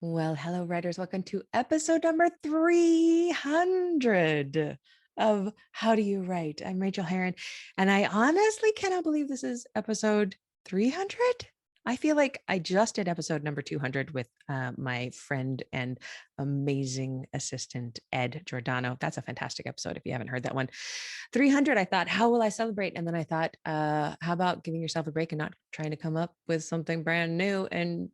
Well, hello, writers. Welcome to episode number 300 of How Do You Write? I'm Rachael Heron, and I honestly cannot believe this is episode 300. I feel like I just did episode number 200 with my friend and amazing assistant, Ed Giordano. That's a fantastic episode if you haven't heard that one. 300, I thought, how will I celebrate? And then I thought, how about giving yourself a break and not trying to come up with something brand new and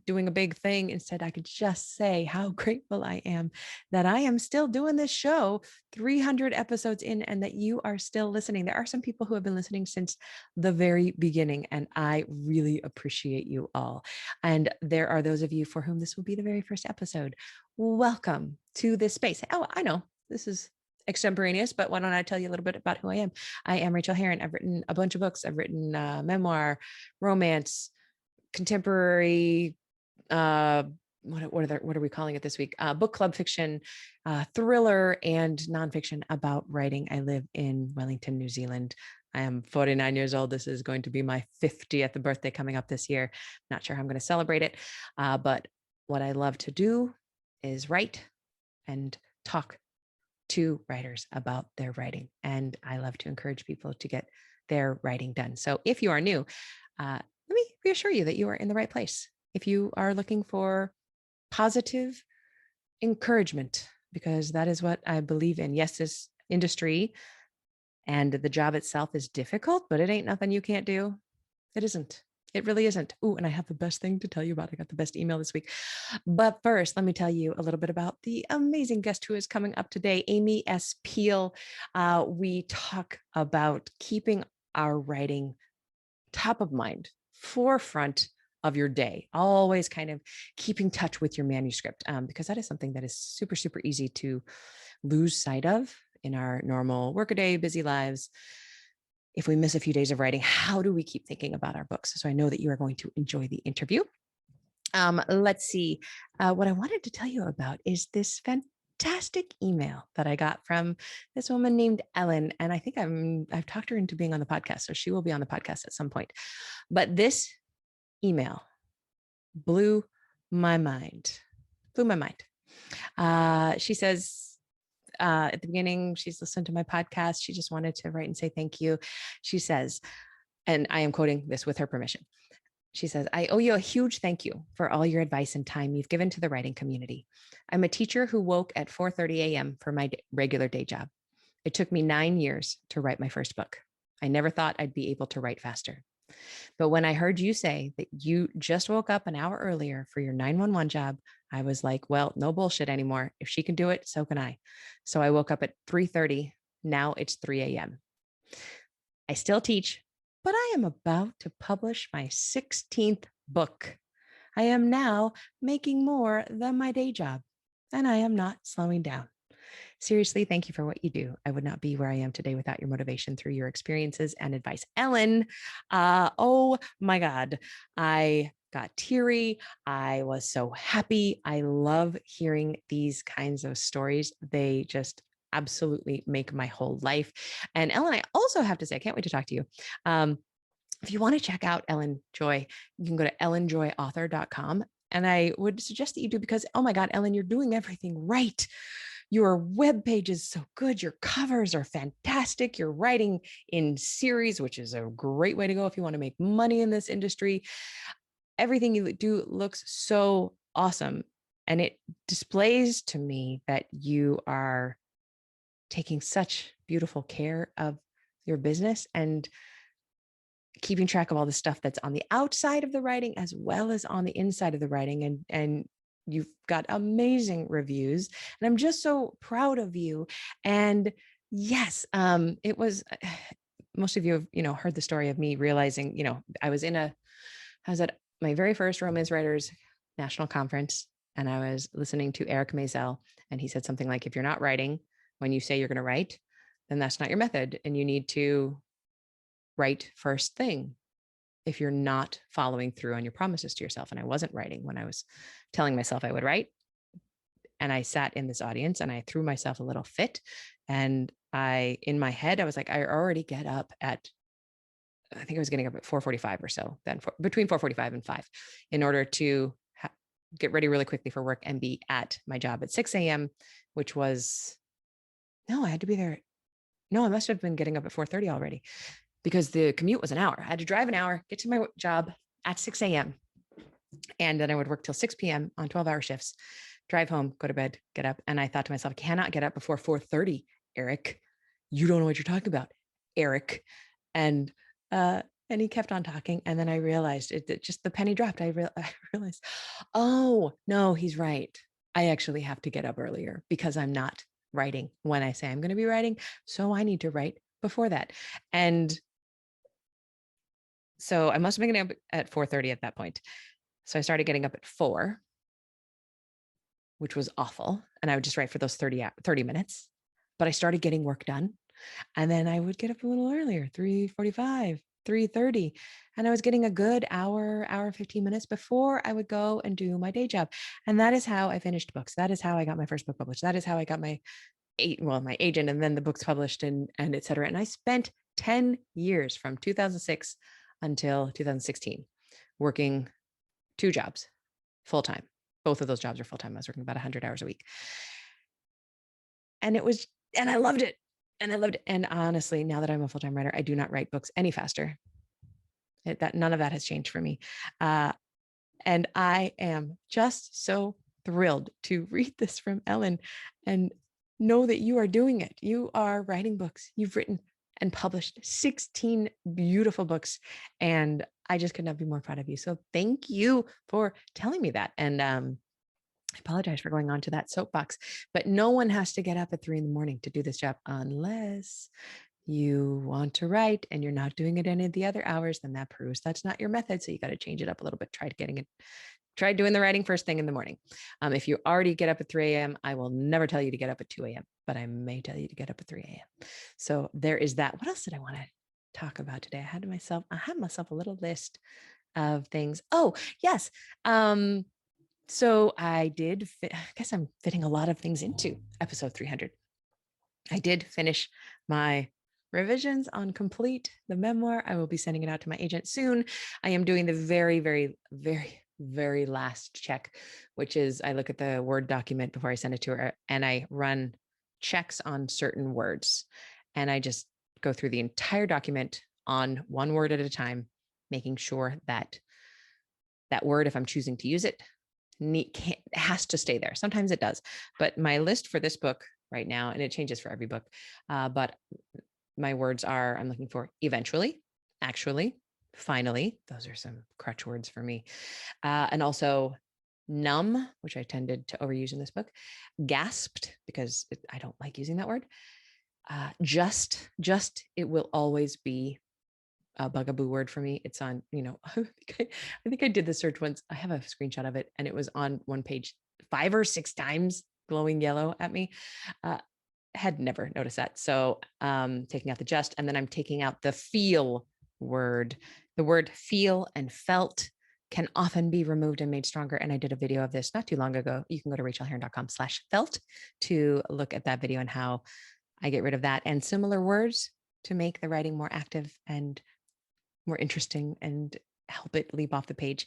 doing a big thing. Instead, I could just say how grateful I am that I am still doing this show 300 episodes in and that you are still listening. There are some people who have been listening since the very beginning, and I really appreciate you all. And there are those of you for whom this will be the very first episode. Welcome to this space. Oh, I know this is extemporaneous, but why don't I tell you a little bit about who I am? I am Rachael Heron. I've written a bunch of books. I've written memoir, romance, contemporary, what are we calling it this week? Book club fiction, thriller, and nonfiction about writing. I live in Wellington, New Zealand. I am 49 years old. This is going to be my 50th birthday coming up this year. Not sure how I'm going to celebrate it, but what I love to do is write and talk to writers about their writing. And I love to encourage people to get their writing done. So if you are new, let me reassure you that you are in the right place. If you are looking for positive encouragement, because that is what I believe in. Yes, this industry and the job itself is difficult, but it ain't nothing you can't do. It isn't. It really isn't. Oh, and I have the best thing to tell you about. I got the best email this week. But first, let me tell you a little bit about the amazing guest who is coming up today, Amy S. Peele. We talk about keeping our writing top of mind, forefront of your day, always kind of keeping touch with your manuscript, because that is something that is super, super easy to lose sight of in our normal workaday, busy lives. If we miss a few days of writing, how do we keep thinking about our books? So I know that you are going to enjoy the interview. Let's see. What I wanted to tell you about is this fantastic email that I got from this woman named Ellen. And I think I've talked her into being on the podcast, so she will be on the podcast at some point. But this email blew my mind. She says, at the beginning, she's listened to my podcast. She just wanted to write and say thank you. She says, and I am quoting this with her permission. She says, I owe you a huge thank you for all your advice and time you've given to the writing community. I'm a teacher who woke at 4:30 a.m. for my regular day job. It took me 9 years to write my first book. I never thought I'd be able to write faster. But when I heard you say that you just woke up an hour earlier for your 911 job, I was like, well, no bullshit anymore. If she can do it, so can I. So I woke up at 3:30. Now it's 3 a.m. I still teach, but I am about to publish my 16th book. I am now making more than my day job, and I am not slowing down. Seriously, thank you for what you do. I would not be where I am today without your motivation through your experiences and advice. Ellen, oh my God, I got teary. I was so happy. I love hearing these kinds of stories. They just absolutely make my whole life. And Ellen, I also have to say, I can't wait to talk to you. If you want to check out Ellen Joy, you can go to ellenjoyauthor.com. And I would suggest that you do, because, oh my God, Ellen, you're doing everything right. Your webpage is so good. Your covers are fantastic. You're writing in series, which is a great way to go if you want to make money in this industry. Everything you do looks so awesome. And it displays to me that you are taking such beautiful care of your business and keeping track of all the stuff that's on the outside of the writing as well as on the inside of the writing. And you've got amazing reviews, and I'm just so proud of you. And yes, it was, most of you have, heard the story of me realizing, I was at my very first romance writers national conference, and I was listening to Eric Maisel, and he said something like, if you're not writing when you say you're going to write, then that's not your method. And you need to write first thing if you're not following through on your promises to yourself. And I wasn't writing when I was telling myself I would write. And I sat in this audience and I threw myself a little fit. And in my head, I was like, I already get up at, I think I was getting up at 4:45 or so, then between 4:45 and 5 in order to get ready really quickly for work and be at my job at 6 a.m., which was, no, I had to be there. No, I must have been getting up at 4:30 already because the commute was an hour. I had to drive an hour, get to my job at 6 a.m. And then I would work till 6 p.m. on 12-hour shifts, drive home, go to bed, get up. And I thought to myself, I cannot get up before 4:30, Eric. You don't know what you're talking about, Eric. And he kept on talking. And then I realized it just the penny dropped. I realized, oh, no, he's right. I actually have to get up earlier because I'm not writing when I say I'm going to be writing. So I need to write before that. And so I must have been getting up at 4:30 at that point. So I started getting up at 4, which was awful. And I would just write for those 30 minutes, but I started getting work done. And then I would get up a little earlier, 3:45, 3:30. And I was getting a good hour, 15 minutes before I would go and do my day job. And that is how I finished books. That is how I got my first book published. That is how I got my agent, and then the books published and et cetera. And I spent 10 years from 2006 until 2016 working 2 jobs full-time. Both of those jobs are full-time. I was working about 100 hours a week. And I loved it. And honestly, now that I'm a full-time writer, I do not write books any faster. None of that has changed for me. And I am just so thrilled to read this from Ellen and know that you are doing it. You are writing books. You've written and published 16 beautiful books. And I just could not be more proud of you. So thank you for telling me that. And I apologize for going on to that soapbox, but no one has to get up at 3 a.m. to do this job unless you want to write and you're not doing it any of the other hours. Then that proves that's not your method. So you got to change it up a little bit. Try doing the writing first thing in the morning. If you already get up at 3 a.m., I will never tell you to get up at 2 a.m., but I may tell you to get up at 3 a.m. So there is that. What else did I want to talk about today? I had myself a little list of things. Oh, yes. So I guess I'm fitting a lot of things into episode 300. I did finish my revisions on Complete, the memoir. I will be sending it out to my agent soon. I am doing the very, very, very, very last check, which is I look at the Word document before I send it to her and I run checks on certain words. And I just go through the entire document on one word at a time, making sure that that word, if I'm choosing to use it, has to stay there. Sometimes it does, but my list for this book right now, and it changes for every book, but my words are, I'm looking for eventually, actually, finally. Those are some crutch words for me. And also numb, which I tended to overuse in this book, gasped, because I don't like using that word. Just, it will always be a bugaboo word for me. It's on, I think I did the search once. I have a screenshot of it and it was on one page 5 or 6 times glowing yellow at me. Had never noticed that. So taking out the just, and then I'm taking out the feel word. The word feel and felt can often be removed and made stronger. And I did a video of this not too long ago. You can go to rachaelheron.com/felt to look at that video and how I get rid of that and similar words to make the writing more active and more interesting and help it leap off the page.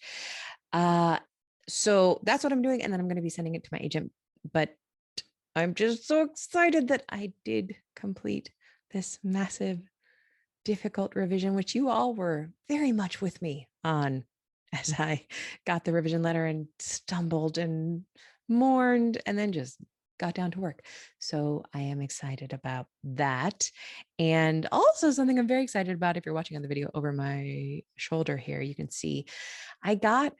So that's what I'm doing. And then I'm going to be sending it to my agent, but I'm just so excited that I did complete this massive, difficult revision, which you all were very much with me on as I got the revision letter and stumbled and mourned and then just got down to work. So I am excited about that. And also something I'm very excited about, if you're watching on the video over my shoulder here, you can see I got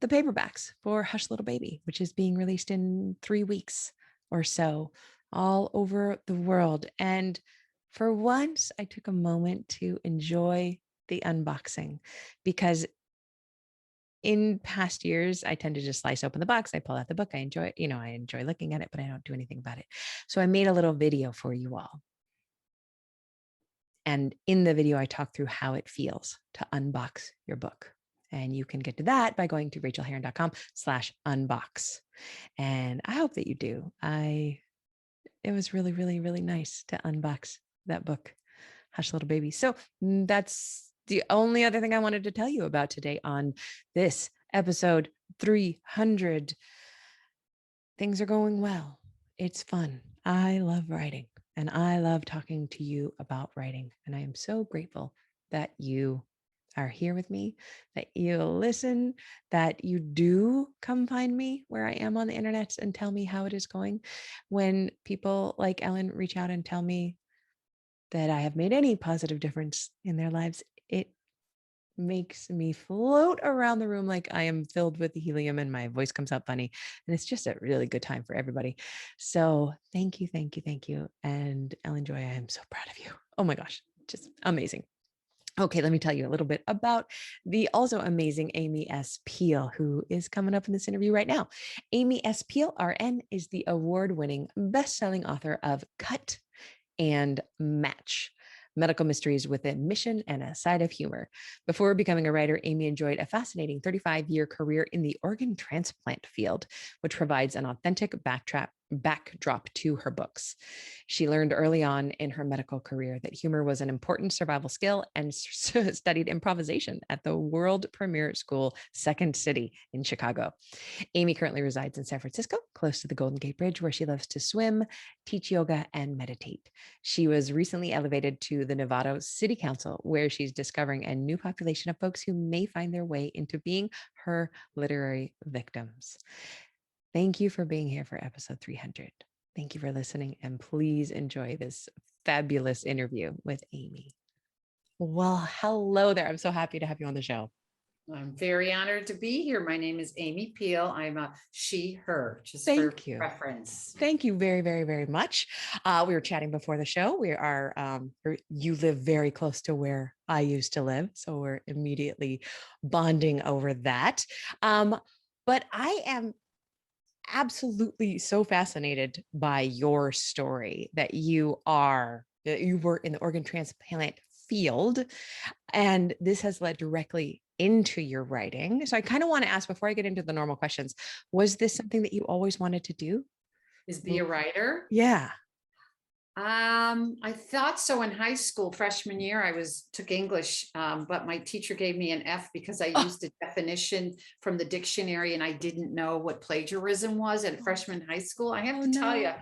the paperbacks for Hush Little Baby, which is being released in 3 weeks or so all over the world. And for once, I took a moment to enjoy the unboxing, because in past years, I tend to just slice open the box. I pull out the book. I enjoy looking at it, but I don't do anything about it. So I made a little video for you all. And in the video, I talk through how it feels to unbox your book. And you can get to that by going to rachaelheron.com/unbox. And I hope that you do. It was really, really, really nice to unbox that book, Hush Little Baby. So that's the only other thing I wanted to tell you about today on this episode 300. Things are going well. It's fun. I love writing and I love talking to you about writing. And I am so grateful that you are here with me, that you listen, that you do come find me where I am on the internet and tell me how it is going. When people like Ellen reach out and tell me that I have made any positive difference in their lives, it makes me float around the room like I am filled with helium and my voice comes out funny. And it's just a really good time for everybody. So thank you, thank you, thank you. And Ellen Joy, I am so proud of you. Oh my gosh, just amazing. Okay, let me tell you a little bit about the also amazing Amy S. Peele, who is coming up in this interview right now. Amy S. Peele RN is the award-winning best-selling author of Cut and Match, medical mysteries with a mission and a side of humor. Before becoming a writer, Amy enjoyed a fascinating 35-year career in the organ transplant field, which provides an authentic backdrop to her books. She learned early on in her medical career that humor was an important survival skill and studied improvisation at the world premiere school, Second City in Chicago. Amy currently resides in San Francisco, close to the Golden Gate Bridge, where she loves to swim, teach yoga, and meditate. She was recently elevated to the Novato City Council, where she's discovering a new population of folks who may find their way into being her literary victims. Thank you for being here for episode 300. Thank you for listening, and please enjoy this fabulous interview with Amy. Well, hello there. I'm so happy to have you on the show. I'm very honored to be here. My name is Amy Peele. I'm a she, her, just Thank for you. reference. Thank you very, very, very much. We were chatting before the show. We are, you live very close to where I used to live. So we're immediately bonding over that. But I am absolutely so fascinated by your story that you were in the organ transplant field, and this has led directly into your writing. So I kind of want to ask, before I get into the normal questions, was this something that you always wanted to do? Is be a writer? Yeah. I thought so in high school, freshman year. I took English, but my teacher gave me an F because I used a definition from the dictionary and I didn't know what plagiarism was at freshman high school. I have to tell you,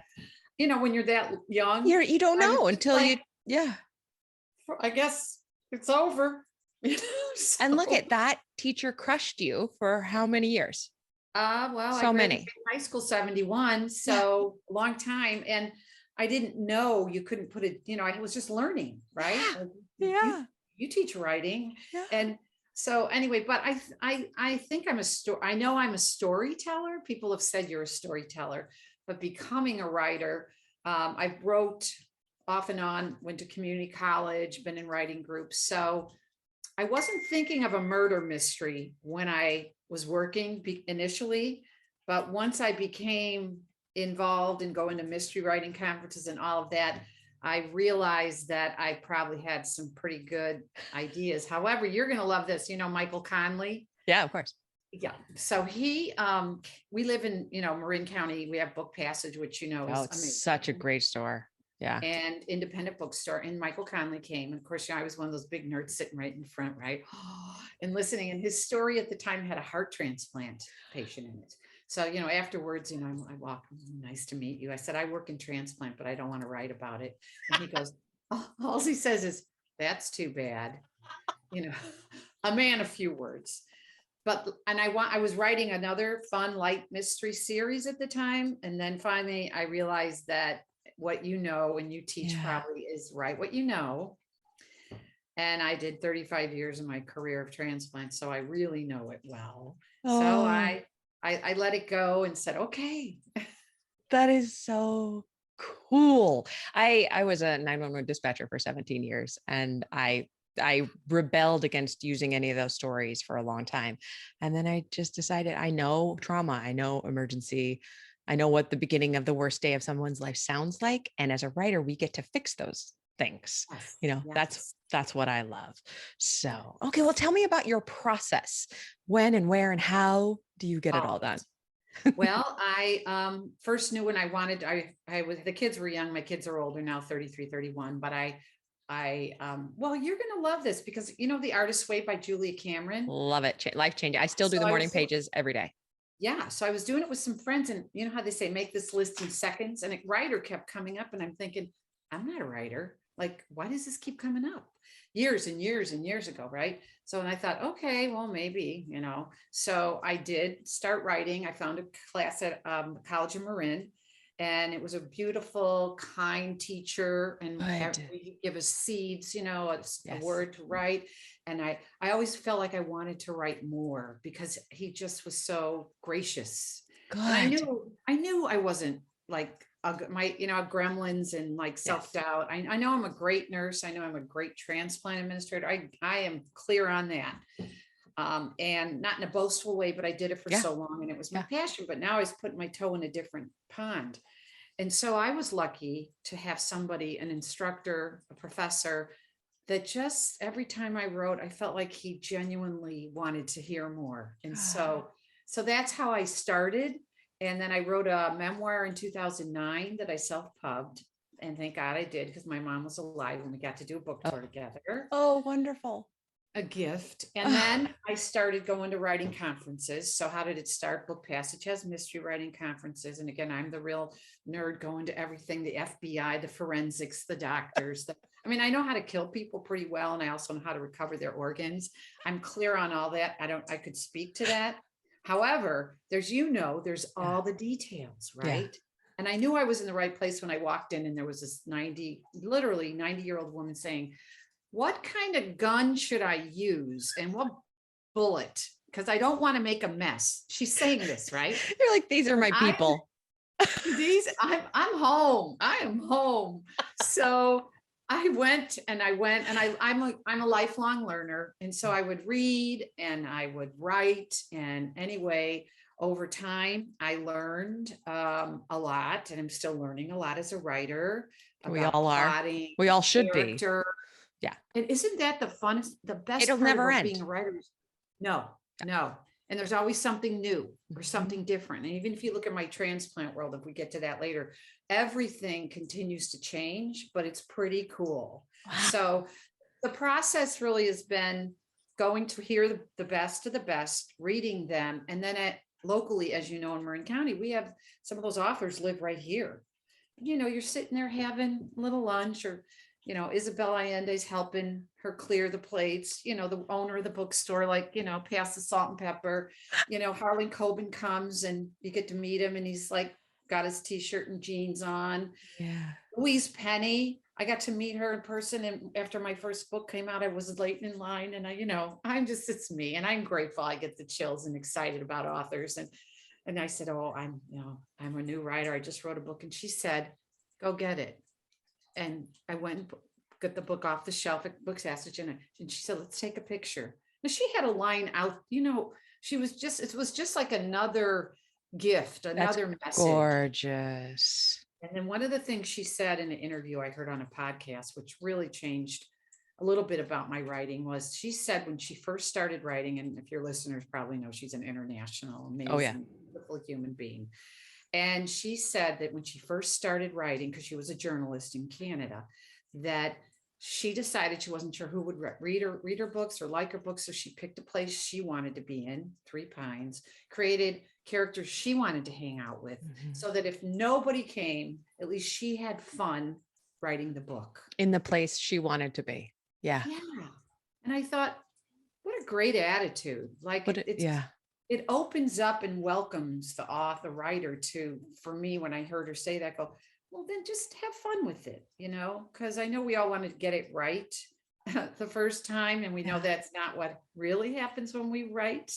when you're that young, you don't know until like, yeah. I guess it's over. So. And look at that, teacher crushed you for how many years? Well, so I many. High school 71, so long time. And I didn't know you couldn't put it, I was just learning, right? Yeah. You teach writing. Yeah. And so anyway, but I think I know I'm a storyteller. People have said you're a storyteller, but becoming a writer, I wrote off and on, went to community college, been in writing groups. So I wasn't thinking of a murder mystery when I was working initially, but once I became involved in going to mystery writing conferences and all of that, I realized that I probably had some pretty good ideas. However, you're going to love this, Michael Conley. Yeah, of course. Yeah. So we live in, Marin County. We have Book Passage, which, is amazing. Such a great store. Yeah. And independent bookstore. And Michael Conley came. And of course, I was one of those big nerds sitting right in front, right? And listening. And his story at the time had a heart transplant patient in it. So, afterwards, I walk, nice to meet you. I said, I work in transplant, but I don't want to write about it. And he goes, all he says is, that's too bad. A man of few words. And I was writing another fun, light mystery series at the time. And then finally, I realized that what and you teach probably is right what and I did 35 years of my career of transplant, so I really know it well. So I let it go and said, okay. That is so cool. I was a 911 dispatcher for 17 years, and I rebelled against using any of those stories for a long time. And then I just decided, I know trauma, I know emergency, I know what the beginning of the worst day of someone's life sounds like. And as a writer, we get to fix those things. Yes. That's what I love. So, okay, well, tell me about your process. When and where and how do you get it all done? Well, I first knew when I wanted, the kids were young. My kids are older now, 33, 31, but I well, you're going to love this because you know, The Artist's Way by Julia Cameron. Love it. Life changing. I still do So the I morning was doing, pages every day. yeah. So I was doing it with some friends and you know how they say, make this list in seconds, and a writer kept coming up and I'm thinking, I'm not a writer. Like, why does this keep coming up? Years and years and years ago. Right. So, and I thought, okay, well, maybe, you know, so I did start writing. I found a class at College of Marin, and it was a beautiful, kind teacher. And Good. he'd give us seeds, you know, a Yes. word to write. And I always felt like I wanted to write more because he just was so gracious. And Good. I knew I wasn't like my, you know, gremlins and like Yes. self-doubt. I know I'm a great nurse. I know I'm a great transplant administrator. I am clear on that. And not in a boastful way, but I did it for Yeah. so long and it was my Yeah. passion. But now I was putting my toe in a different pond. And so I was lucky to have somebody, an instructor, a professor, that just every time I wrote, I felt like he genuinely wanted to hear more. And so that's how I started. And then I wrote a memoir in 2009 that I self-pubbed. And thank God I did because my mom was alive and we got to do a book tour together. Oh, wonderful. A gift. And then I started going to writing conferences. So how did it start? Book Passage has mystery writing conferences. And again, I'm the real nerd going to everything, the FBI, the forensics, the doctors. I mean, I know how to kill people pretty well. And I also know how to recover their organs. I'm clear on all that. I could speak to that. However, there's all the details, right? Yeah. And I knew I was in the right place when I walked in and there was this literally 90-year-old woman saying, what kind of gun should I use and what bullet? Because I don't want to make a mess. She's saying this, right? You're like, these are my people. I'm home. I am home. So I'm a lifelong learner. And so I would read and I would write. And anyway, over time, I learned a lot and I'm still learning a lot as a writer. We all are. We all should be. Yeah. And isn't that the best It'll part never about end. being a writer? No. And there's always something new or something different. And even if you look at my transplant world, if we get to that later, everything continues to change, but it's pretty cool. Wow. So the process really has been going to hear the best of the best, reading them. And then locally, as you know, in Marin County, we have some of those authors live right here. You know, you're sitting there having a little lunch or, you know, Isabel Allende's helping her clear the plates, you know, the owner of the bookstore, like, you know, pass the salt and pepper, you know, Harlan Coben comes and you get to meet him and he's like, got his t-shirt and jeans on. Yeah. Louise Penny, I got to meet her in person. And after my first book came out, I was late in line and it's me. And I'm grateful. I get the chills and excited about authors. And I said, oh, I'm a new writer. I just wrote a book. And she said, go get it. And I went and got the book off the shelf at Book Passage, and she said, let's take a picture. Now she had a line out, you know, it was just like another gift, another message. Gorgeous. And then one of the things she said in an interview I heard on a podcast, which really changed a little bit about my writing, was she said when she first started writing, and if your listeners probably know, she's an international, amazing, beautiful human being. And she said that when she first started writing, because she was a journalist in Canada, that she decided she wasn't sure who would read her books or like her books. So she picked a place she wanted to be in, Three Pines, created characters she wanted to hang out with, so that if nobody came, at least she had fun writing the book. In the place she wanted to be. Yeah. Yeah. And I thought, what a great attitude. Like it opens up and welcomes the author writer to, for me, when I heard her say that, go, well, then just have fun with it, you know, because I know we all want to get it right the first time. And we know that's not what really happens when we write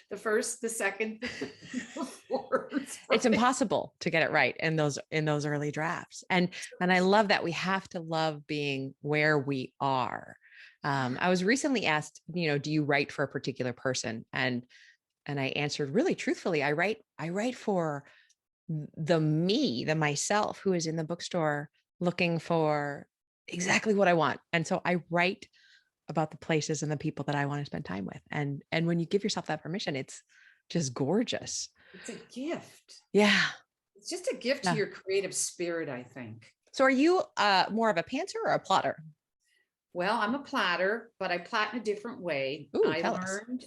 the first, the second, the fourth. Right? It's impossible to get it right in those early drafts. And I love that we have to love being where we are. I was recently asked, you know, do you write for a particular person? And I answered really truthfully, I write for the myself who is in the bookstore looking for exactly what I want. And so I write about the places and the people that I want to spend time with. And when you give yourself that permission, it's just gorgeous. It's a gift. Yeah. It's just a gift to your creative spirit, I think. So are you more of a pantser or a plotter? Well, I'm a platter, but I plat in a different way. Ooh, I tell us. learned,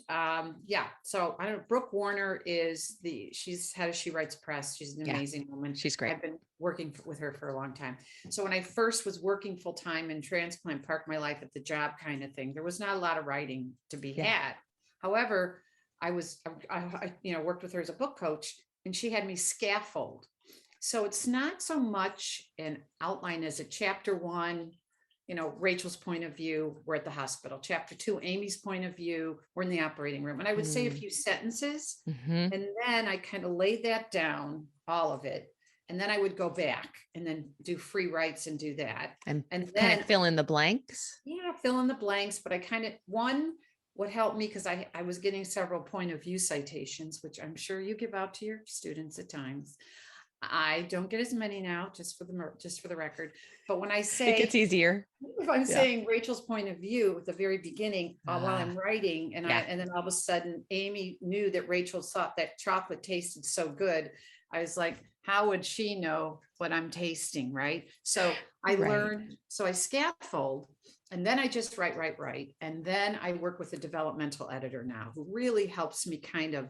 yeah. So I don't know, Brooke Warner she's head of She Writes Press. She's an Yeah, amazing woman. she's great. I've been working with her for a long time. So when I first was working full time in transplant, parked my life at the job kind of thing, there was not a lot of writing to be Yeah. had. However, I worked with her as a book coach, and she had me scaffold. So it's not so much an outline as a chapter one, Rachel's point of view, we're at the hospital. Chapter two, Amy's point of view, we're in the operating room. And I would say a few sentences, Mm-hmm. and then I kind of laid that down, all of it. And then I would go back and then do free writes and do that. And And kind then, of fill in the blanks. yeah, fill in the blanks. But I kind of, what helped me, because I was getting several point of view citations, which I'm sure you give out to your students at times. I don't get as many now, just for the record. But when I It say, gets easier. if I'm Yeah. saying Rachel's point of view at the very beginning, while I'm writing, and yeah. and then all of a sudden Amy knew that Rachel thought that chocolate tasted so good. I was like, how would she know what I'm tasting, right? So I learned, so I scaffold, and then I just write. And then I work with a developmental editor now, who really helps me kind of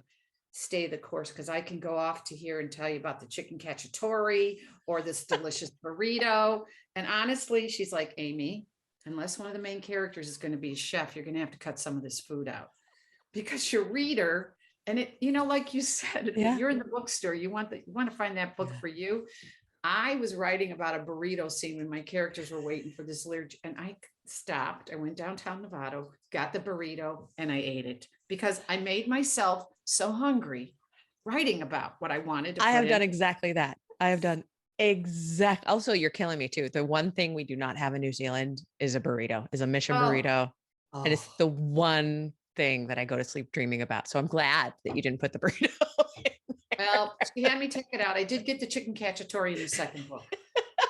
stay the course, because I can go off to here and tell you about the chicken cacciatore or this delicious burrito. And honestly, she's like, Amy, unless one of the main characters is going to be a chef, you're going to have to cut some of this food out, because your reader, and it, like you said, you're in the bookstore, you want to find that book for you. I was writing about a burrito scene when my characters were waiting for this lyric, and I stopped. I went downtown Novato, got the burrito, and I ate it, because I made myself so hungry writing about what I wanted to. I have done exactly that. I have done also, you're killing me too. The one thing we do not have in New Zealand is a burrito, is a mission burrito. And it's the one thing that I go to sleep dreaming about. So I'm glad that you didn't put the burrito in. Well, she had me take it out. I did get the chicken cacciatore in the second book.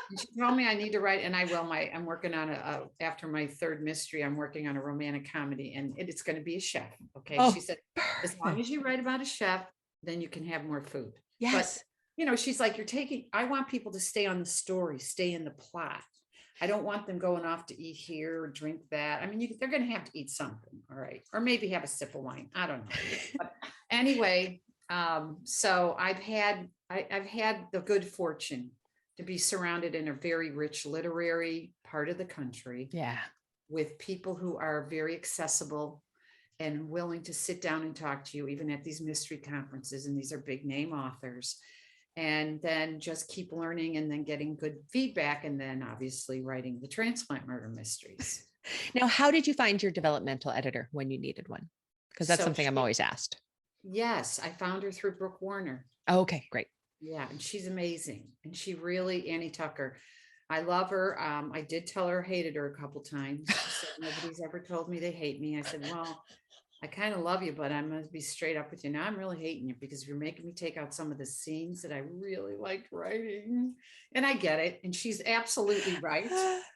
And she told me I need to write, and I will. I'm working on after my third mystery, I'm working on a romantic comedy, and it's going to be a chef. Okay. She said, as long as you write about a chef, then you can have more food. Yes. But, she's like, I want people to stay on the story, stay in the plot. I don't want them going off to eat here or drink that. I mean, they're going to have to eat something. All right. Or maybe have a sip of wine. I don't know. But anyway, so I've had the good fortune to be surrounded in a very rich literary part of the country. Yeah. With people who are very accessible and willing to sit down and talk to you, even at these mystery conferences. And these are big name authors. And then just keep learning, and then getting good feedback, and then obviously writing the transplant murder mysteries. Now, how did you find your developmental editor when you needed one? Because that's something I'm always asked. Yes, I found her through Brooke Warner. Oh, okay, great. Yeah, and she's amazing. And she really, Annie Tucker, I love her. I did tell her I hated her a couple times. She said, nobody's ever told me they hate me. I said, well, I kind of love you, but I'm going to be straight up with you. Now I'm really hating you, because you're making me take out some of the scenes that I really liked writing. And I get it. And she's absolutely right.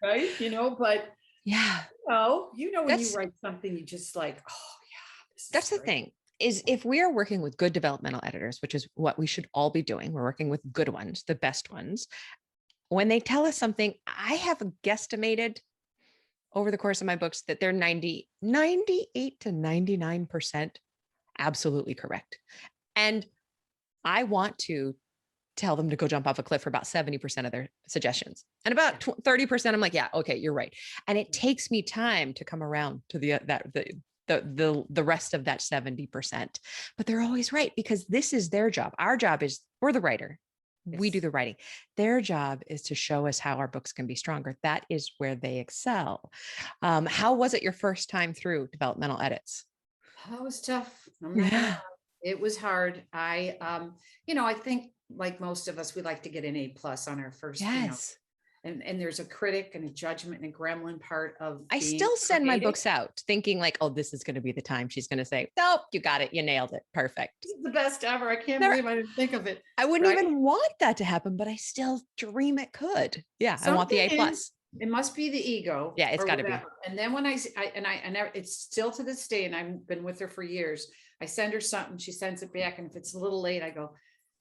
Right. But yeah, when you write something, you just like, oh yeah. That's the thing, is if we are working with good developmental editors, which is what we should all be doing, we're working with good ones, the best ones. When they tell us something, I have guesstimated over the course of my books that they're 98 to 99% absolutely correct. And I want to tell them to go jump off a cliff for about 70% of their suggestions. And about 30%, I'm like, yeah, okay, you're right. And it takes me time to come around to the rest of that 70%. But they're always right, because this is their job. Our job is, we're the writer. We do the writing. Their job is to show us how our books can be stronger. That is where they excel. How was it your first time through developmental edits? That was tough. Yeah. It was hard. I think like most of us, we like to get an A+ on our first, and there's a critic and a judgment and a gremlin part of. I still send my books out thinking like, oh, this is going to be the time she's going to say, nope, you got it. You nailed it. Perfect. This is the best ever. I can't believe I didn't think of it. I wouldn't even want that to happen, but I still dream it could. Yeah. I want the A+. It must be the ego. Yeah, it's got to be. And then when I it's still to this day, and I've been with her for years. I send her something, she sends it back. And if it's a little late, I go,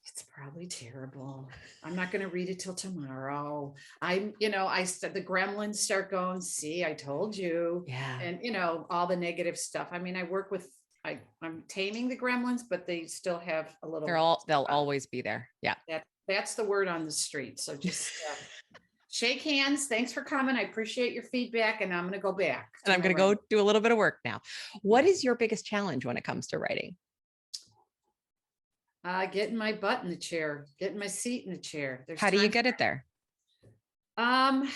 It's probably terrible. I'm not going to read it till tomorrow. I said the gremlins start going, see, I told you. Yeah. And, all the negative stuff. I mean, I'm taming the gremlins, but they still have a little, They'll always be there. Yeah. that's the word on the street. So just shake hands. Thanks for coming. I appreciate your feedback. And I'm going to go back. And I'm going to go do a little bit of work now. What is your biggest challenge when it comes to writing? Getting my butt in the chair, getting my seat in the chair. How do you get it there? What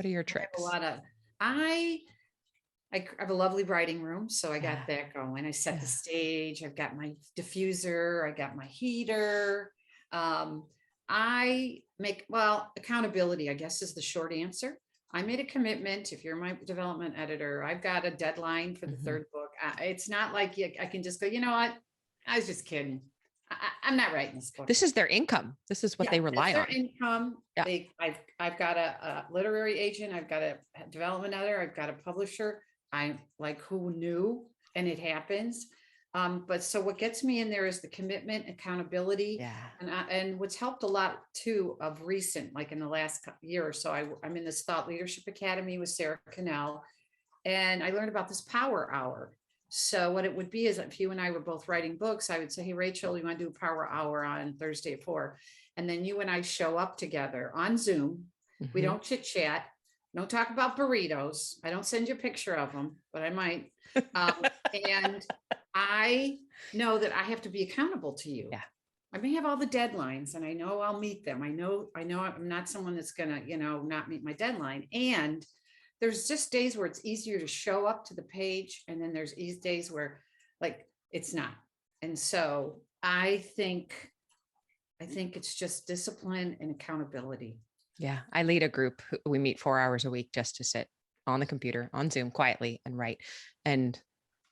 are your tricks? I have a lovely writing room, so I got that going. I set the stage. I've got my diffuser. I got my heater. Accountability, I guess, is the short answer. I made a commitment. If you're my development editor, I've got a deadline for the third book. It's not like I can just go, you know what? I was just kidding. I'm not writing this book. This is their income. This is what they rely on. Income. Yeah. I've got a literary agent. I've got a development editor. I've got a publisher. I'm like, who knew? And it happens. But so what gets me in there is the commitment, accountability. Yeah. And what's helped a lot too of recent, like in the last year or so, I'm in this Thought Leadership Academy with Sarah Cannell, and I learned about this power hour. So what it would be is if you and I were both writing books, I would say, hey, Rachel, you want to do a power hour on Thursday at 4? And then you and I show up together on Zoom. We don't chit chat. Don't talk about burritos. I don't send you a picture of them, but I might. And I know that I have to be accountable to you. Yeah. I may have all the deadlines and I know I'll meet them. I know I'm not someone that's going to, not meet my deadline. And there's just days where it's easier to show up to the page. And then there's days where like, it's not. And so I think it's just discipline and accountability. Yeah. I lead a group. We meet 4 hours a week just to sit on the computer on Zoom quietly and write. And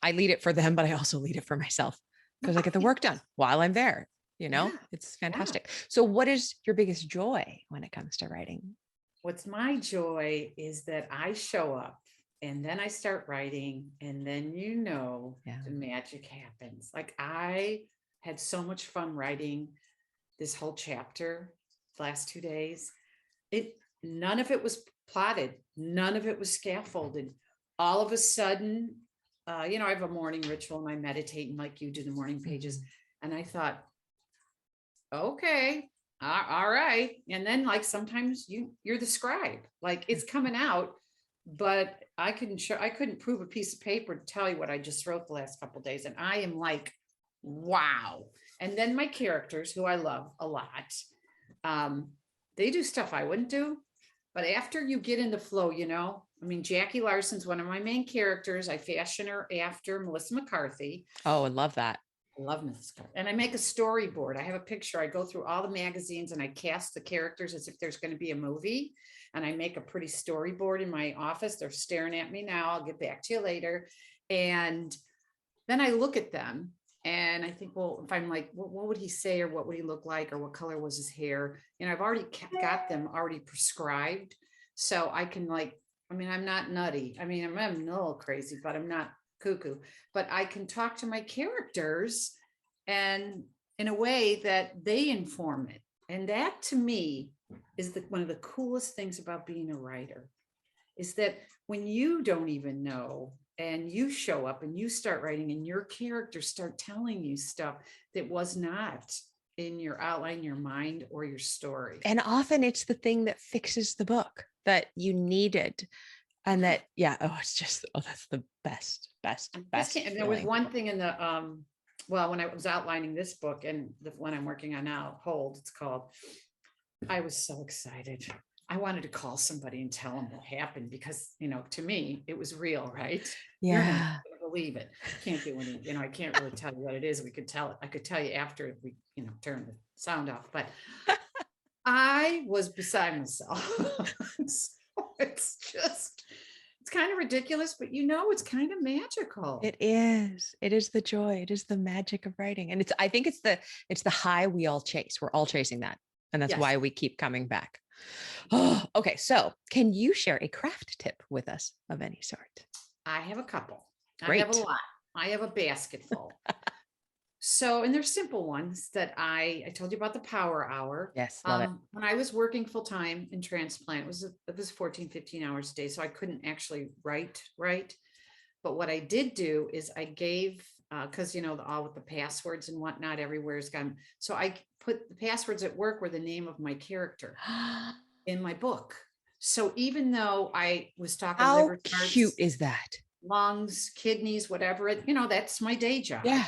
I lead it for them, but I also lead it for myself because I get the work done while I'm there. It's fantastic. Yeah. So what is your biggest joy when it comes to writing? What's my joy is that I show up and then I start writing and then, the magic happens. Like I had so much fun writing this whole chapter the last 2 days. None of it was plotted. None of it was scaffolded. All of a sudden, I have a morning ritual and I meditate and like you do the morning pages. And I thought, okay, all right. And then like, sometimes you're the scribe, like it's coming out, but I couldn't prove a piece of paper to tell you what I just wrote the last couple of days. And I am like, wow. And then my characters, who I love a lot, they do stuff I wouldn't do, but after you get in the flow, Jackie Larson's one of my main characters. I fashion her after Melissa McCarthy. Oh, I love that. I love Mrs. Carter. And I make a storyboard. I have a picture. I go through all the magazines and I cast the characters as if there's going to be a movie. And I make a pretty storyboard in my office. They're staring at me now. I'll get back to you later. And then I look at them and I think, well, if I'm like, what would he say? Or what would he look like? Or what color was his hair? I've already got them already prescribed. So I can I'm not nutty. I'm a little crazy, but I'm not cuckoo, but I can talk to my characters and in a way that they inform it. And that to me is one of the coolest things about being a writer is that when you don't even know and you show up and you start writing and your characters start telling you stuff that was not in your outline, your mind, or your story. And often it's the thing that fixes the book that you needed. And that, that's the best. And there was one thing in the, when I was outlining this book and the one I'm working on now, Hold, it's called, I was so excited. I wanted to call somebody and tell them what happened because, to me, it was real, right? Yeah. You're not gonna believe it. Can't do any, I can't really tell you what it is. We could tell it. I could tell you after we, turn the sound off, but I was beside myself. It's kind of ridiculous, but it's kind of magical. It is the joy. It is the magic of writing. And I think it's the high we all chase. We're all chasing that. And that's why we keep coming back. Oh, okay. So can you share a craft tip with us of any sort? I have a couple. Great. I have a lot. I have a basket full. So, and they're simple ones that I told you about the power hour. Yes, love it. When I was working full time in transplant, it was 14, 15 hours a day. So I couldn't actually write. But what I did do is I gave, because all with the passwords and whatnot, everywhere is gone. So I put the passwords at work were the name of my character in my book. So even though I was talking How liver cute charts, is that? lungs, kidneys, whatever that's my day job. Yeah.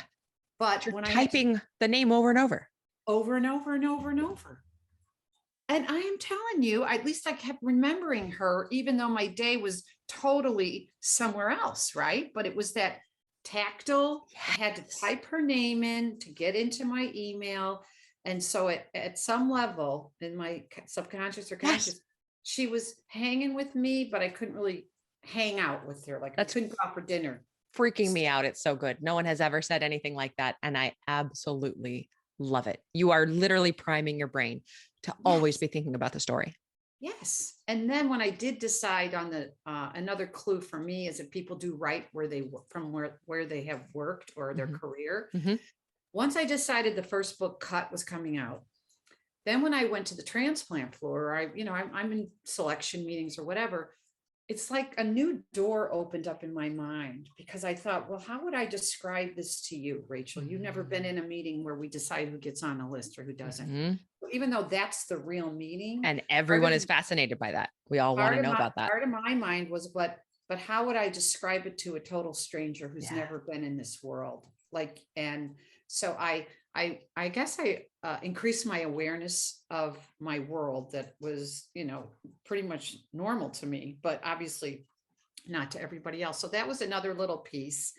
But You're when I had to typing the name over and over. over and over and over and over. And I am telling you, at least I kept remembering her, even though my day was totally somewhere else, right? But it was that tactile. I had to type her name in to get into my email. And so at some level in my subconscious or conscious, Yes. she was hanging with me, but I couldn't really hang out with her. Like I That's couldn't go out for dinner. freaking me out. It's so good. No one has ever said anything like that. And I absolutely love it. You are literally priming your brain to always Yes. be thinking about the story. Yes. And then when I did decide on the another clue for me is that people do write where they from where they have worked or their career. Once I decided the first book Cut was coming out, then when I went to the transplant floor, I'm in selection meetings or whatever. It's like a new door opened up in my mind because I thought, well, how would I describe this to you, Rachel? You've never been in a meeting where we decide who gets on a list or who doesn't. Even though that's the real meaning. And everyone is fascinated by that. We all want to know about that. Part of my mind was, but how would I describe it to a total stranger who's never been in this world? And so I guess I increased my awareness of my world that was, pretty much normal to me, but obviously not to everybody else. So that was another little piece.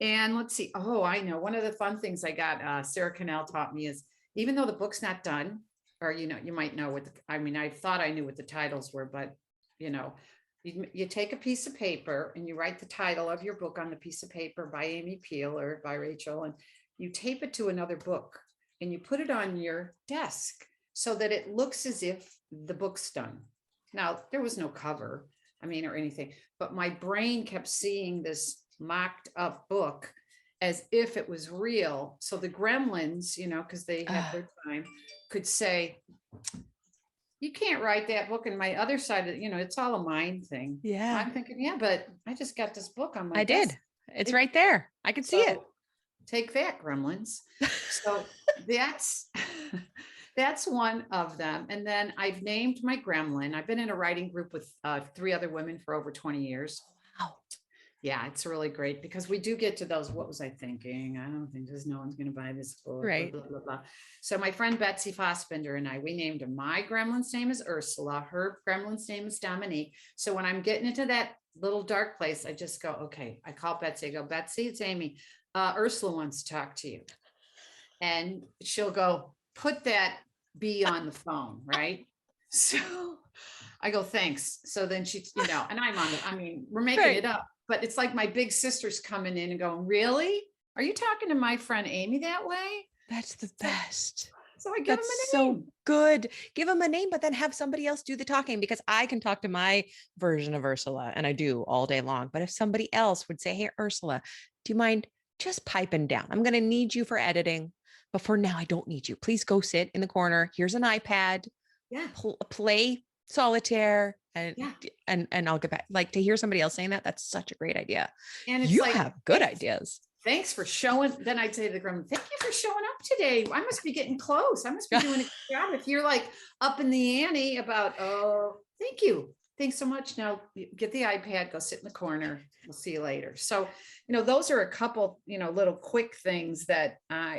And let's see. Oh, I know. One of the fun things I got, Sarah Cannell taught me is even though the book's not done, or, you might know I thought I knew what the titles were, but, you take a piece of paper and you write the title of your book on the piece of paper by Amy Peele or by Rachael, and you tape it to another book and you put it on your desk so that it looks as if the book's done. Now, there was no cover, or anything, but my brain kept seeing this mocked up book as if it was real. So the gremlins, because they had their time, could say, you can't write that book. And my other side, it's all a mind thing. Yeah. I'm thinking, yeah, but I just got this book on my I desk. did. It's right there. I can see it. Take that, gremlins. So that's one of them. And then I've named my gremlin. I've been in a writing group with 3 other women for over 20 years. Wow. Yeah, it's really great because we do get to those. What was I thinking? I don't think no one's going to buy this book. Right. Blah, blah, blah, blah. So my friend Betsy Fossbender and we named him. My gremlin's name is Ursula. Her gremlin's name is Dominique. So when I'm getting into that little dark place, I just go, okay. I call Betsy. I go, Betsy, it's Amy. Ursula wants to talk to you. And she'll go, put that bee on the phone, right? So I go, thanks. So then she's, and I'm on it. We're making it up. But it's like my big sister's coming in and going, really? Are you talking to my friend Amy that way? That's the best. So I give him a name. So good. Give him a name, but then have somebody else do the talking because I can talk to my version of Ursula and I do all day long. But if somebody else would say, hey, Ursula, do you mind just piping down? I'm going to need you for editing, but for now, I don't need you. Please go sit in the corner. Here's an iPad. Yeah. Play solitaire. And I'll get back. Like to hear somebody else saying that, that's such a great idea. And it's you have good ideas. Thanks for showing. Then I'd say to the gremlin, thank you for showing up today. I must be getting close. I must be doing a good job. If you're like up in the ante about, oh, thank you. Thanks so much. Now get the iPad, go sit in the corner. We'll see you later. So, those are a couple, little quick things that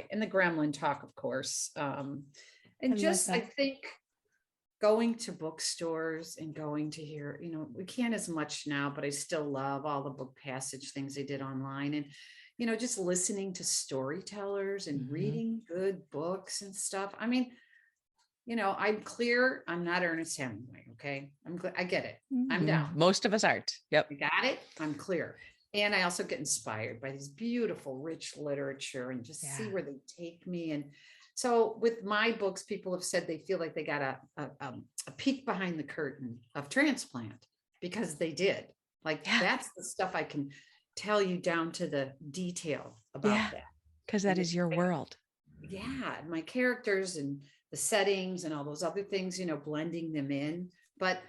in the gremlin talk, of course. And I think going to bookstores and going to hear, we can't as much now, but I still love all the book passage things they did online and, just listening to storytellers and reading good books and stuff. I'm clear. I'm not Ernest Hemingway. Okay. I get it. I'm down. Most of us aren't. Yep. You got it. I'm clear. And I also get inspired by this beautiful, rich literature and just see where they take me. And so with my books, people have said they feel like they got a peek behind the curtain of transplant because they did. That's the stuff I can tell you down to the detail about that. Because that And is your world. yeah, my characters and the settings and all those other things, blending them in. But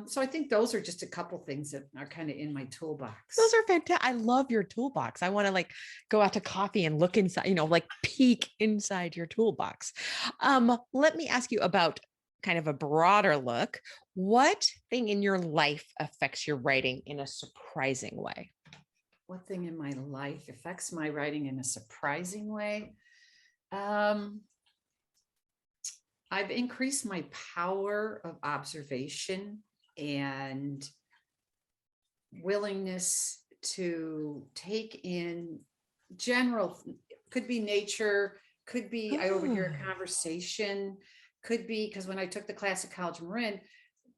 so I think those are just a couple things that are kind of in my Those toolbox. are fantastic. I love your toolbox. I want to like go out to coffee and look inside, like peek inside your toolbox. Let me ask you about kind of a broader look. What thing in your life affects your writing in a surprising way? What thing in my life affects my writing in a surprising way? Um, I've increased my power of observation and willingness to take in general, could be nature, could be I overhear a Oh, conversation, could be because when I took the class at College of Marin,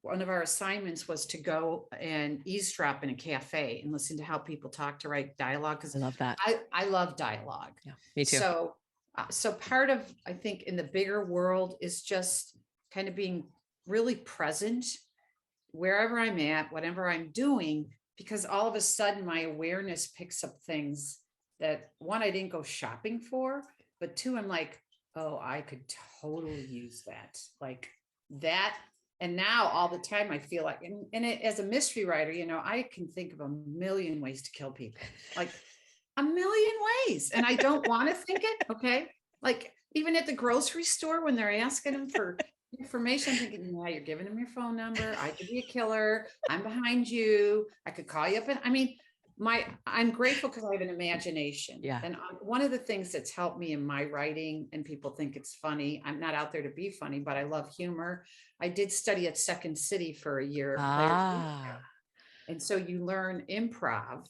one of our assignments was to go and eavesdrop in a cafe and listen to how people talk to write dialogue, I because love that. I love dialogue. Yeah, me too. So part of, I think, in the bigger world is just kind of being really present wherever I'm at, whatever I'm doing, because all of a sudden my awareness picks up things that, one, I didn't go shopping for, but two, I'm like, oh, I could totally use that. Like that. And now all the time I feel like, and as a mystery writer, I can think of a million ways to kill people, like a million ways. And I don't want to think it. Okay. Like even at the grocery store, when they're asking them for information, I'm thinking, yeah, you're giving them your phone number. I could be a killer. I'm behind you. I could call you up. And I mean, I'm grateful because I have an imagination. Yeah. And one of the things that's helped me in my writing, and people think it's funny, I'm not out there to be funny, but I love humor. I did study at Second City for a year, players. Ah, And so you learn improv,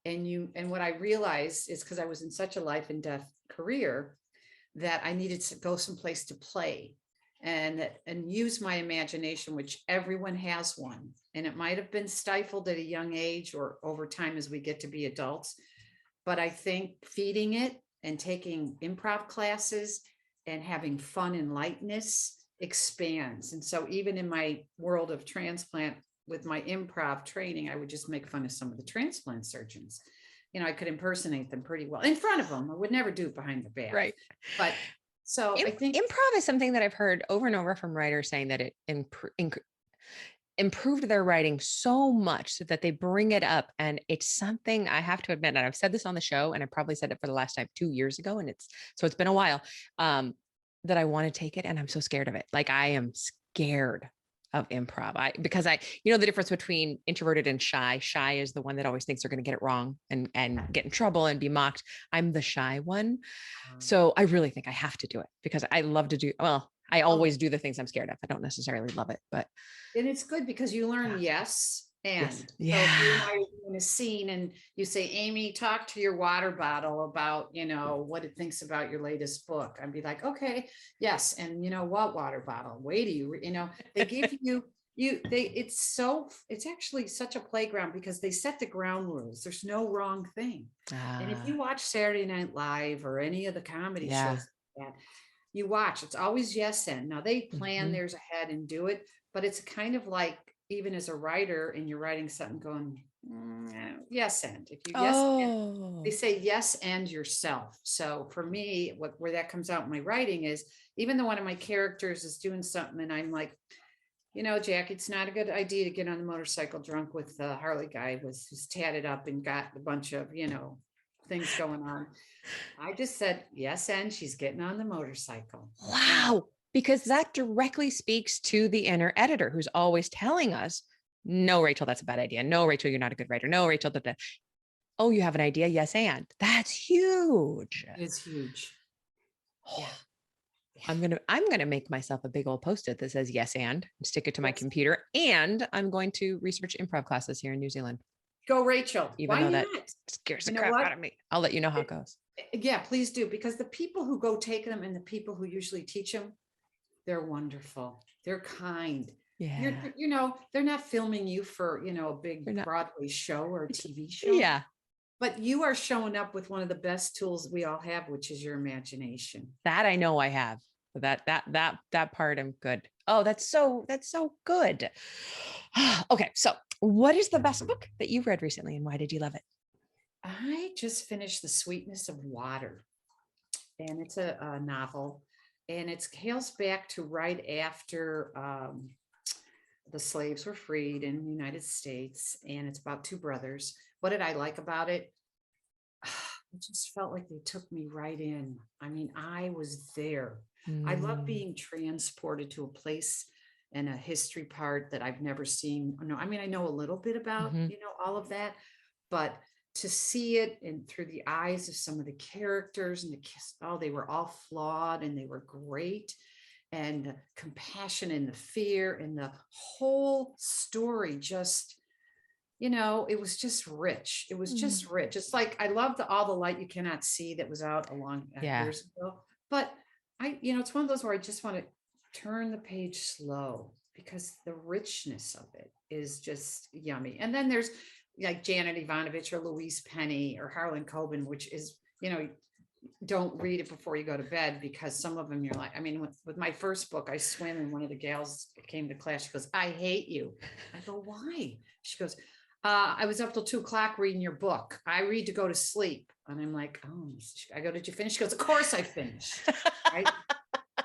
and what I realized is, because I was in such a life and death career, that I needed to go someplace to play and use my imagination, which everyone has one. And it might have been stifled at a young age or over time as we get to be adults. But I think feeding it and taking improv classes and having fun and lightness expands. And so even in my world of transplant, with my improv training, I would just make fun of some of the transplant surgeons. I could impersonate them pretty well in front of them. I would never do it behind their back. right. But so I think Improv is something that I've heard over and over from writers saying that it improved their writing so much so that they bring it up. And it's something I have to admit, and I've said this on the show, and I probably said it for the last time 2 years ago, and it's been a while, that I want to take it, and I'm so scared of it. Like I am scared of improv. Because the difference between introverted and shy. Shy is the one that always thinks they're going to get it wrong and get in trouble and be mocked. I'm the shy one. So I really think I have to do it because I love to do, well, I always do the things I'm scared of. I don't necessarily love it, but and it's good because you learn yes yes. and. So if you and Yeah. I are in a scene and you say, Amy, talk to your water bottle about, what it thinks about your latest book. I'd be like, okay, yes. And what water bottle? Wait, they give you, it's actually such a playground because they set the ground rules. There's no wrong thing. And if you watch Saturday Night Live or any of the comedy Yeah. shows that you watch, it's always yes and. Now they plan Mhm. theirs ahead and do it, but it's kind of like, even as a writer and you're writing something going, yes and. If you yes and, they Oh, say yes and yourself. So for me, where that comes out in my writing is, even though one of my characters is doing something and I'm like, Jack, it's not a good idea to get on the motorcycle drunk with the Harley guy who's tatted up and got a bunch of, things going on. I just said, yes, and she's getting on the motorcycle. And wow. Because that directly speaks to the inner editor who's always telling us, no, Rachel, that's a bad idea. No, Rachel, you're not a good writer. No, Rachel, oh, you have an idea. Yes. And that's huge. it's huge. Yeah. I'm gonna make myself a big old post-it that says yes and stick it to my Yes. computer. And I'm going to research improv classes here in New Zealand, Go, Rachel. even Why though that not? scares the You know crap what? out of me. I'll let you know how it goes. Yeah, please do. Because the people who go take them and the people who usually teach them, they're wonderful. They're kind. Yeah. They're not filming you for, a big They're not. Broadway show or a TV show. Yeah. But you are showing up with one of the best tools we all have, which is your imagination. That I know I have. That part I'm good. Oh, that's so good. Okay. So what is the best book that you've read recently and why did you love it? I just finished The Sweetness of Water. and it's a novel, and it hails back to right after the slaves were freed in the United States, and it's about two brothers. What did I like about it? It just felt like they took me right in. I mean, I was there. I love Mm, being transported to a place and a history part that I've never seen. No, I mean, I know a little bit about, mhm. all of that, but to see it and through the eyes of some of the characters and they were all flawed and they were great. And the compassion and the fear and the whole story just, it was just rich. It was Mm. just rich. It's like I love all the light you cannot see that was out a long Yeah. years ago. But it's one of those where I just want to turn the page slow because the richness of it is just yummy. And then there's like Janet Ivanovich or Louise Penny or Harlan Coben, which is, don't read it before you go to bed because some of them you're like, I mean, with my first book, I swim and one of the gals came to class. She goes, I hate you. I go, why? She goes, I was up till 2:00 reading your book. I read to go to sleep. And I'm like, oh, I go, did you finish? She goes, of course I finished. Right.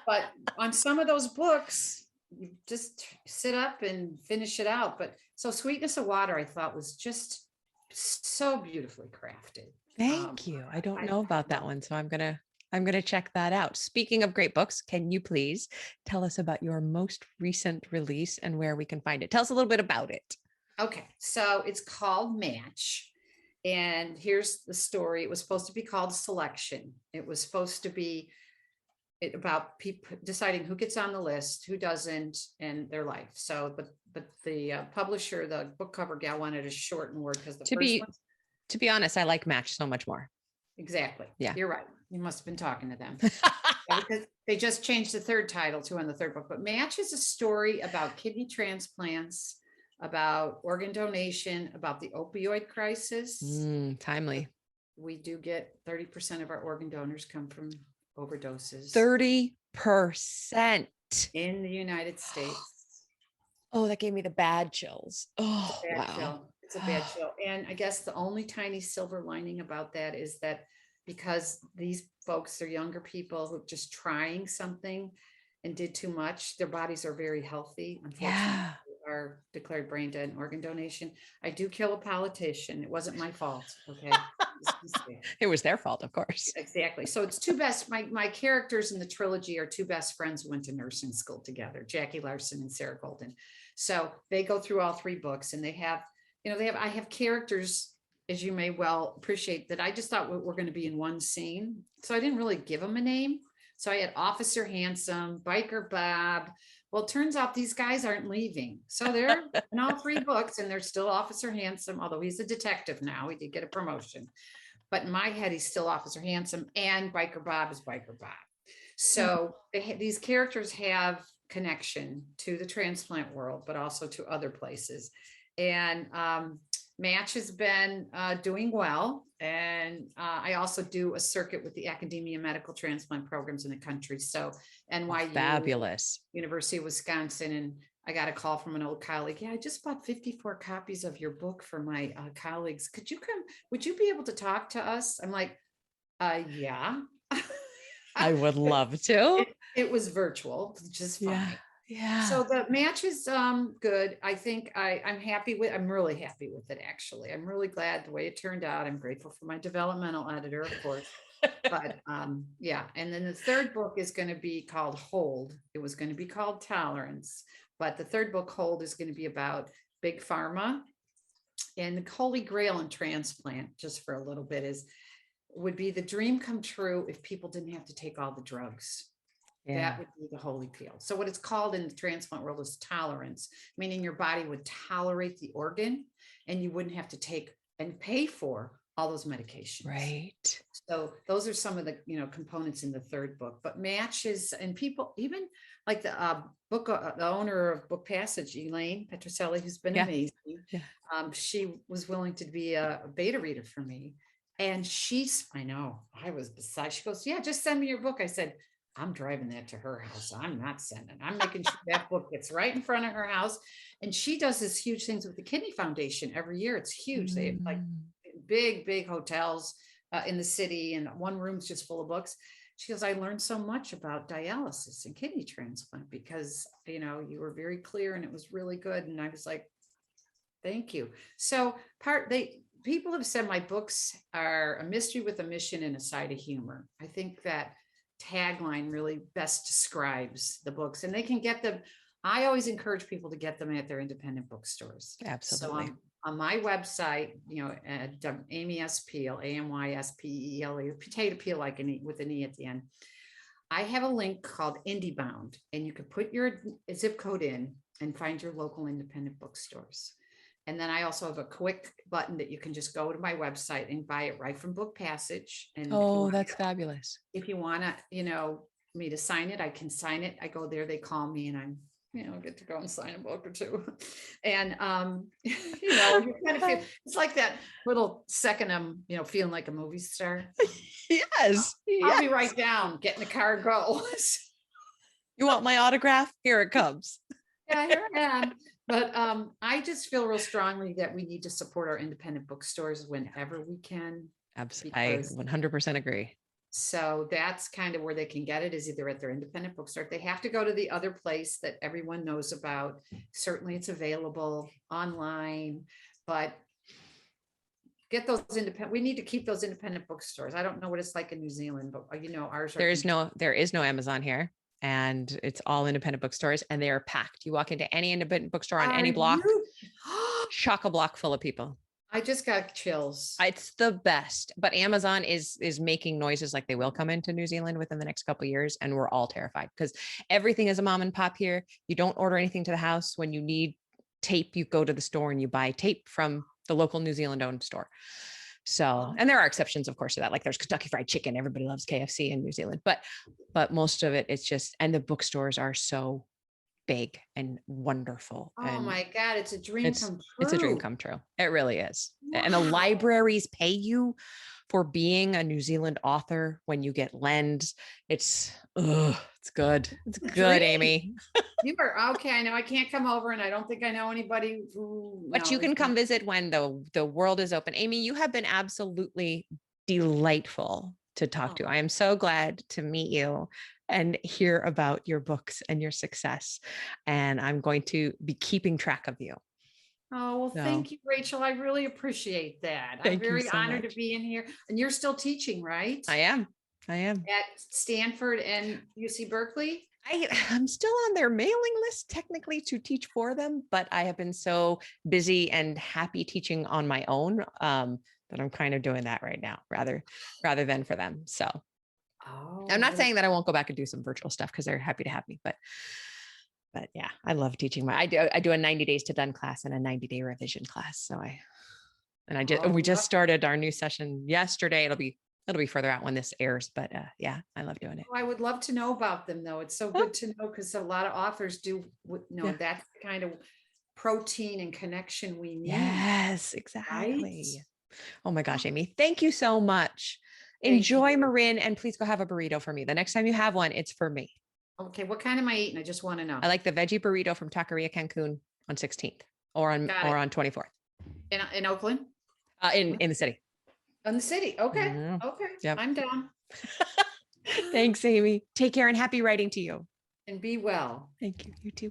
But on some of those books, you just sit up and finish it out. But so Sweetness of Water, I thought was just so beautifully crafted. Thank you. I don't I know about that love one, so I'm gonna check that out. Speaking of great books, can you please tell us about your most recent release and where we can find it? Tell us a little bit about it. Okay, so it's called Match. And here's the story. It was supposed to be called Selection. It was supposed to be about people deciding who gets on the list, who doesn't, and their life. So, but the publisher, the book cover gal, wanted a shortened word because the To first be one, to be honest, I like Match so much more. exactly. Yeah. You're right. You must have been talking to them. Yeah, because they just changed the third title too on the third book. But Match is a story about kidney transplants, about organ donation, about the opioid crisis. Timely. We do get 30% of our organ donors come from overdoses 30%. in the United States. Oh, that gave me the bad chills. It's a Oh, bad wow. chill. It's a bad chill. And I guess the only tiny silver lining about that is that because these folks are younger people who are just trying something and did too much, their bodies are very healthy. Unfortunately, Yeah. are declared brain dead and organ donation. I do kill a politician. It wasn't my fault. Okay. It was their fault, of course. Exactly. So it's two best, my characters in the trilogy are two best friends who went to nursing school together, Jackie Larson and Sarah Golden. So they go through all three books and I have characters, as you may well appreciate, that I just thought we're going to be in one scene. So I didn't really give them a name. So I had Officer Handsome, Biker Bob. Well, it turns out these guys aren't leaving. So they're in all three books and they're still Officer Handsome, although he's a detective now. He did get a promotion. But in my head, he's still Officer Handsome and Biker Bob is Biker Bob. So these characters have connection to the transplant world, but also to other places. And Match has been doing well. And I also do a circuit with the Academia Medical Transplant programs in the country. So NYU, Fabulous. University of Wisconsin, and I got a call from an old colleague. Yeah, I just bought 54 copies of your book for my colleagues. Would you be able to talk to us? I'm like, yeah. I would love to. It was virtual, which is fine. Yeah. Yeah. So the Match is good. I think I'm really happy with it, actually. I'm really glad the way it turned out. I'm grateful for my developmental editor, of course. But yeah. And then the third book is going to be called Hold. It was going to be called Tolerance, but the third book, Hold, is going to be about big pharma. And the holy grail in transplant, just for a little bit, would be the dream come true if people didn't have to take all the drugs. Yeah. That would be the holy peel. So what it's called in the transplant world is tolerance, meaning your body would tolerate the organ and you wouldn't have to take and pay for all those medications. Right. So those are some of the components in the third book. But Matches, and people, even like the owner of Book Passage, Elaine Petroselli, who's been amazing. Yeah. She was willing to be a beta reader for me. And I know, I was beside, she goes, yeah, just send me your book. I said, I'm driving that to her house. I'm not sending. I'm making sure that book gets right in front of her house. And she does this huge things with the Kidney Foundation every year. It's huge. They have like big hotels in the city, and one room's just full of books. She goes, I learned so much about dialysis and kidney transplant because, you were very clear and it was really good. And I was like, thank you. So people have said my books are a mystery with a mission and a side of humor. I think that tagline really best describes the books, and they can get them. I always encourage people to get them at their independent bookstores. Absolutely. So on my website, at Amy S. Peele, AMYSPEELE, potato peel like an E with an E at the end. I have a link called IndieBound, and you can put your zip code in and find your local independent bookstores. And then I also have a quick button that you can just go to my website and buy it right from Book Passage. And that's fabulous. if you want to, me to sign it, I can sign it. I go there, they call me, and I'm, get to go and sign a book or two. And, you kind of feel, it's like that little second, feeling like a movie star. Yes. I'll be right down, get in the car, go. You want my autograph? Here it comes. Yeah, here I am. But I just feel real strongly that we need to support our independent bookstores whenever we can. Absolutely. I 100% agree. So that's kind of where they can get it, is either at their independent bookstore. They have to go to the other place that everyone knows about. Certainly it's available online, but get those independent. We need to keep those independent bookstores. I don't know what it's like in New Zealand, but ours are. There is no Amazon here. And it's all independent bookstores, and they are packed. You walk into any independent bookstore on any block, chock-a-block full of people. I just got chills. It's the best. But Amazon is making noises like they will come into New Zealand within the next couple of years, and we're all terrified because everything is a mom and pop here. You don't order anything to the house. When you need tape, you go to the store and you buy tape from the local New Zealand-owned store. So, and there are exceptions, of course, to that. Like there's Kentucky Fried Chicken. Everybody loves KFC in New Zealand, but most of it, it's just, and the bookstores are so big and wonderful. Oh and my God, it's a dream come true. It's a dream come true. It really is. Wow. And the libraries pay you for being a New Zealand author when you get lends. It's good. It's good, Amy. You are okay. I know I can't come over, and I don't think I know anybody but you can come visit when the world is open. Amy, you have been absolutely delightful to talk to. I am so glad to meet you and hear about your books and your success. And I'm going to be keeping track of you. Oh, well, thank you, Rachel. I really appreciate that. I'm very honored to be in here. And you're still teaching, right? I am. At Stanford and UC Berkeley? I'm still on their mailing list technically to teach for them, but I have been so busy and happy teaching on my own that I'm kind of doing that right now rather than for them. So I'm not saying that I won't go back and do some virtual stuff because they're happy to have me, but yeah, I love teaching. I do a 90 days to done class and a 90-day revision class. So we just started our new session yesterday. It'll be further out when this airs, but yeah, I love doing it. I would love to know about them though. It's so good to know, because a lot of authors do know that's the kind of protein and connection we need. Yes, exactly. Right? Oh my gosh, Amy, thank you so much. Enjoy Marin, and please go have a burrito for me. The next time you have one, it's for me. Okay, what kind am I eating? I just want to know. I like the veggie burrito from Taqueria Cancun on 16th or on 24th. In Oakland? In the city. In the city. Okay. Okay. Yep. I'm down. Thanks, Amy. Take care and happy writing to you. And be well. Thank you. You too.